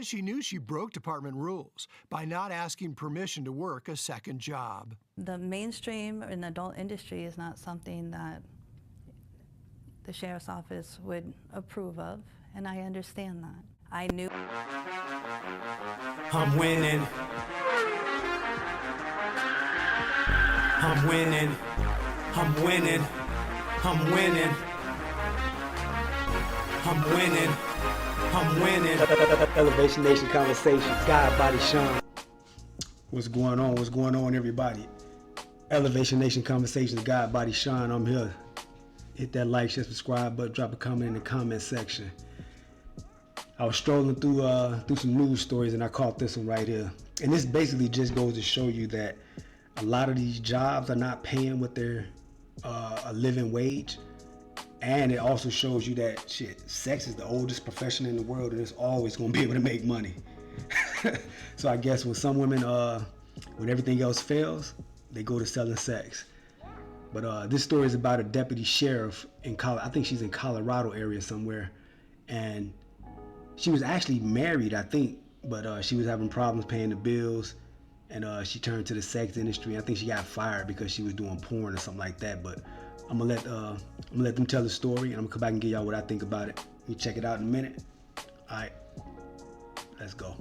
She knew she broke department rules by not asking permission to work a second job. The mainstream in the adult industry is not something that the sheriff's office would approve of, and I understand that. I knew I'm winning. I'm winning. I'm winning. I'm winning. I'm winning. I'm winning. Elevation Nation Conversations, God, Body, Sean. What's going on? What's going on, everybody? Elevation Nation Conversations, God, Body, Sean. I'm here. Hit that like, share, subscribe button, drop a comment in the comment section. I was strolling through some news stories and I caught this one right here. And this basically just goes to show you that a lot of these jobs are not paying what their a living wage. And it also shows you that sex is the oldest profession in the world and it's always going to be able to make money. So I guess when some women, when everything else fails, they go to selling sex. But this story is about a deputy sheriff in I think she's in Colorado area somewhere. And she was actually married, I think, but she was having problems paying the bills. And she turned to the sex industry. I think she got fired because she was doing porn or something like that. But I'm gonna let them tell the story, and I'm gonna come back and give y'all what I think about it. We check it out in a minute. All right, let's go.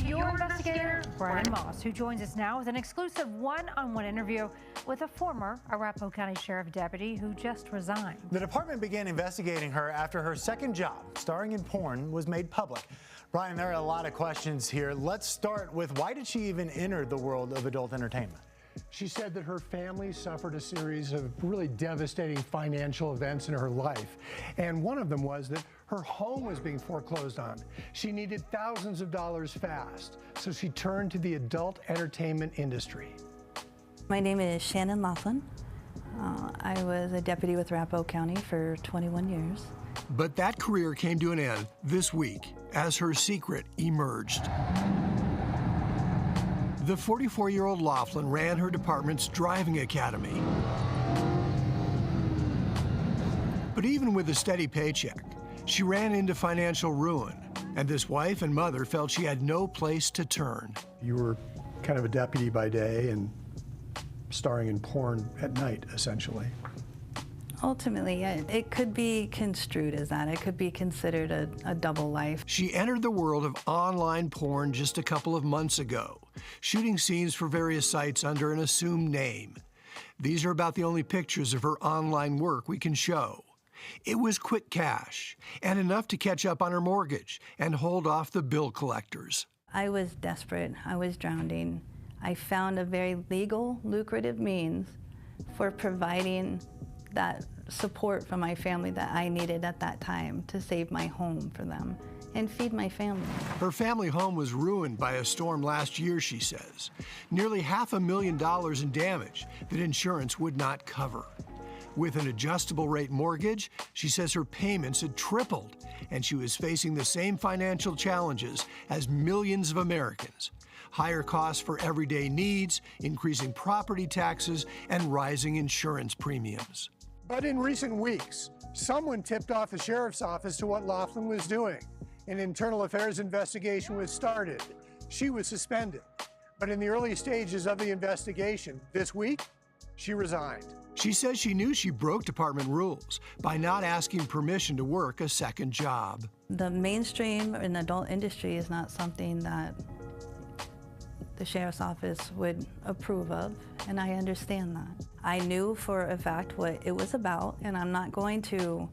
Your investigator, Brian Moss, who joins us now with an exclusive one-on-one interview with a former Arapahoe County Sheriff deputy who just resigned. The department began investigating her after her second job, starring in porn, was made public. Brian, there are a lot of questions here. Let's start with why did she even enter the world of adult entertainment? She said that her family suffered a series of really devastating financial events in her life. And one of them was that her home was being foreclosed on. She needed thousands of dollars fast, so she turned to the adult entertainment industry. My name is Shannon Laughlin. I was a deputy with Arapahoe County for 21 years. But that career came to an end this week as her secret emerged. The 44-year-old Laughlin ran her department's driving academy. But even with a steady paycheck, she ran into financial ruin, and this wife and mother felt she had no place to turn. You were kind of a deputy by day and starring in porn at night, essentially. Ultimately, it could be construed as that. It could be considered a double life. She entered the world of online porn just a couple of months ago, shooting scenes for various sites under an assumed name. These are about the only pictures of her online work we can show. It was quick cash and enough to catch up on her mortgage and hold off the bill collectors. I was desperate. I was drowning. I found a very legal, lucrative means for providing that support from my family that I needed at that time to save my home for them and feed my family. Her family home was ruined by a storm last year, she says. Nearly $500,000 in damage that insurance would not cover. With an adjustable rate mortgage, she says her payments had tripled and she was facing the same financial challenges as millions of Americans. Higher costs for everyday needs, increasing property taxes, and rising insurance premiums. But in recent weeks, someone tipped off the sheriff's office to what Laughlin was doing. An internal affairs investigation was started. She was suspended. But in the early stages of the investigation, this week, she resigned. She says she knew she broke department rules by not asking permission to work a second job. The mainstream in the adult industry is not something that the sheriff's office would approve of, and I understand that. I knew for a fact what it was about, and I'm not going to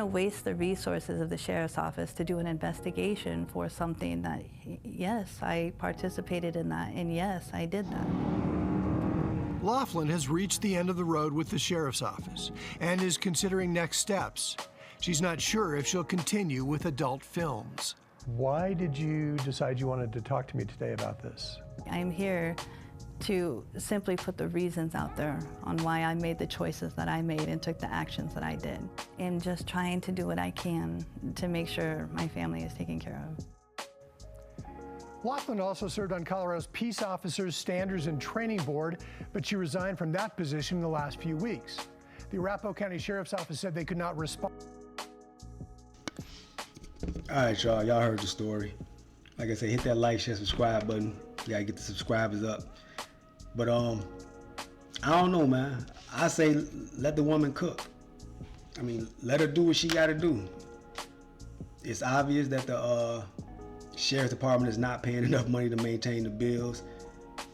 waste the resources of the sheriff's office to do an investigation for something that, yes, I participated in that, and yes, I did that. Laughlin has reached the end of the road with the sheriff's office and is considering next steps. She's not sure if she'll continue with adult films. Why did you decide you wanted to talk to me today about this? I'm here to simply put the reasons out there on why I made the choices that I made and took the actions that I did. And just trying to do what I can to make sure my family is taken care of. Laughlin also served on Colorado's Peace Officers Standards and Training Board, but she resigned from that position in the last few weeks. The Arapahoe County Sheriff's Office said they could not respond. All right, y'all. Y'all heard the story. Like I said, hit that like, share, subscribe button. You gotta get the subscribers up. But I don't know, man. I say let the woman cook. I mean, let her do what she gotta do. It's obvious that the sheriff's department is not paying enough money to maintain the bills.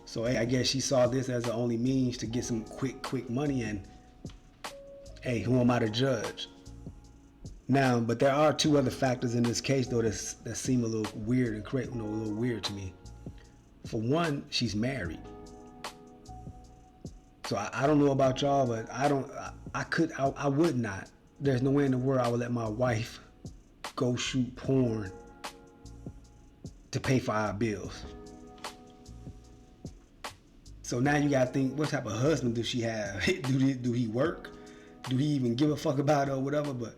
So hey, I guess she saw this as the only means to get some quick money, and hey, who am I to judge? Now, but there are two other factors in this case though that seem a little weird and a little weird to me. For one, she's married. So I don't know about y'all, but I would not. There's no way in the world I would let my wife go shoot porn to pay for our bills. So now you gotta think, what type of husband does she have? Do he work? Do he even give a fuck about it or whatever? But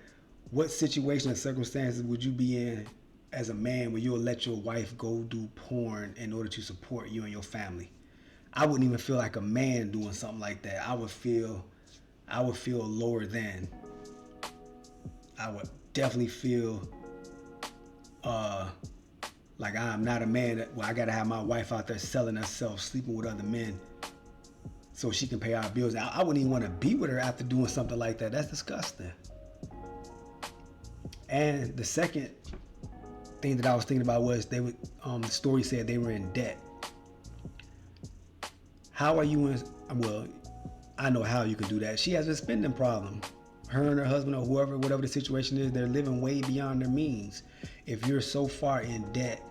what situation or circumstances would you be in as a man where you'll let your wife go do porn in order to support you and your family? I wouldn't even feel like a man doing something like that. I would feel lower than. I would definitely feel like I'm not a man. I gotta have my wife out there selling herself, sleeping with other men, so she can pay our bills. I wouldn't even want to be with her after doing something like that. That's disgusting. And the second thing that I was thinking about was the story said they were in debt. How are you in? Well, I know how you can do that. She has a spending problem. Her and her husband or whoever, whatever the situation is, they're living way beyond their means. If you're so far in debt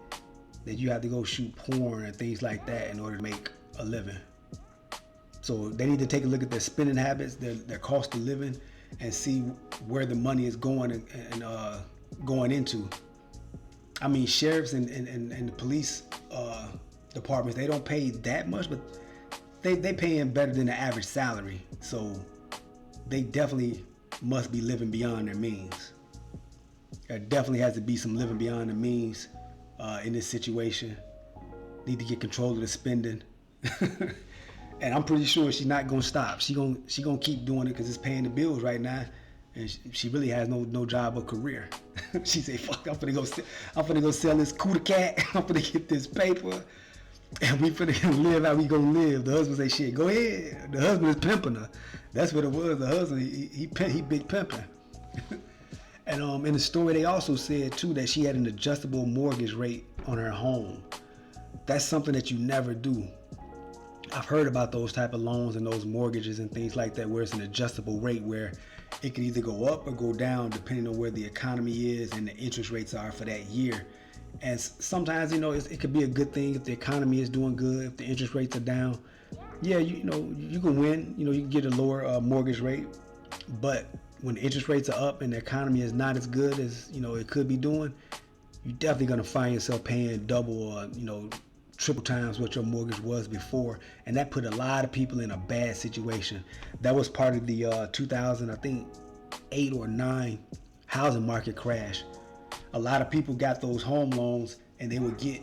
that you have to go shoot porn and things like that in order to make a living. So they need to take a look at their spending habits, their cost of living, and see where the money is going and going into. I mean, sheriffs and the police departments, they don't pay that much, but they paying better than the average salary. So they definitely must be living beyond their means. There definitely has to be some living beyond the means in this situation. Need to get control of the spending. And I'm pretty sure she's not gonna stop. She gonna keep doing it because it's paying the bills right now, and she really has no job or career. She say, "Fuck, I'm finna go sell this cooter cat. I'm finna get this paper, and we finna live how we gonna live." The husband say, "Shit, go ahead." The husband is pimping her. That's what it was. The husband, he big pimping. And in the story, they also said too that she had an adjustable mortgage rate on her home. That's something that you never do. I've heard about those type of loans and those mortgages and things like that, where it's an adjustable rate where it can either go up or go down depending on where the economy is and the interest rates are for that year. And sometimes, it could be a good thing if the economy is doing good, if the interest rates are down. Yeah, you can win. You can get a lower mortgage rate. But when the interest rates are up and the economy is not as good as it could be doing, you're definitely gonna find yourself paying double or triple times what your mortgage was before, and that put a lot of people in a bad situation. That was part of the 2008 or 9 housing market crash. A lot of people got those home loans and they would get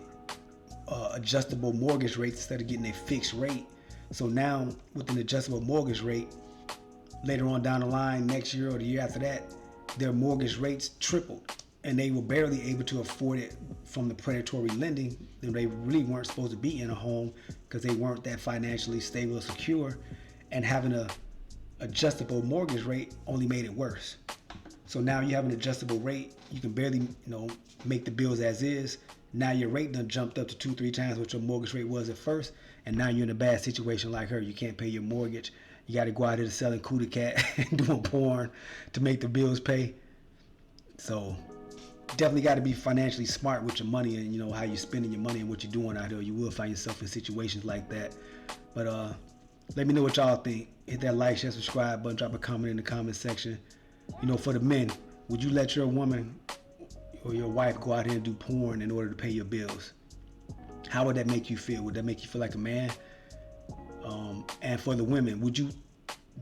adjustable mortgage rates instead of getting a fixed rate. So now with an adjustable mortgage rate, later on down the line, next year or the year after that, their mortgage rates tripled. And they were barely able to afford it from the predatory lending. They really weren't supposed to be in a home because they weren't that financially stable or secure. And having a adjustable mortgage rate only made it worse. So now you have an adjustable rate. You can barely, make the bills as is. Now your rate done jumped up to 2-3 times what your mortgage rate was at first. And now you're in a bad situation like her. You can't pay your mortgage. You got to go out here to selling cooter cat and doing porn to make the bills pay. So definitely got to be financially smart with your money and how you're spending your money and what you're doing out here. You will find yourself in situations like that. But let me know what y'all think. Hit that like, share, subscribe button, drop a comment in the comment section. For the men, would you let your woman or your wife go out here and do porn in order to pay your bills? How would that make you feel? Would that make you feel like a man? And for the women, would you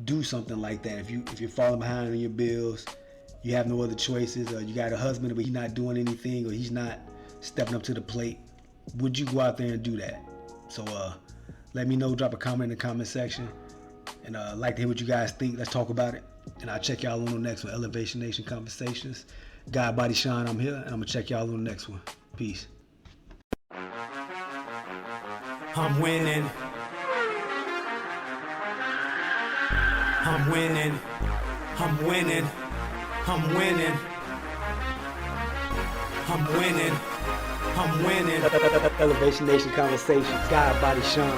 do something like that if you're falling behind on your bills? You have no other choices, or you got a husband but he's not doing anything, or he's not stepping up to the plate. Would you go out there and do that? So let me know, drop a comment in the comment section. And I'd like to hear what you guys think. Let's talk about it. And I'll check y'all on the next one, Elevation Nation Conversations. God Body Sean, I'm here, and I'm gonna check y'all on the next one. Peace. I'm winning. I'm winning. I'm winning. I'm winning. I'm winning. I'm winning. Elevation Nation Conversations, God Body Sean.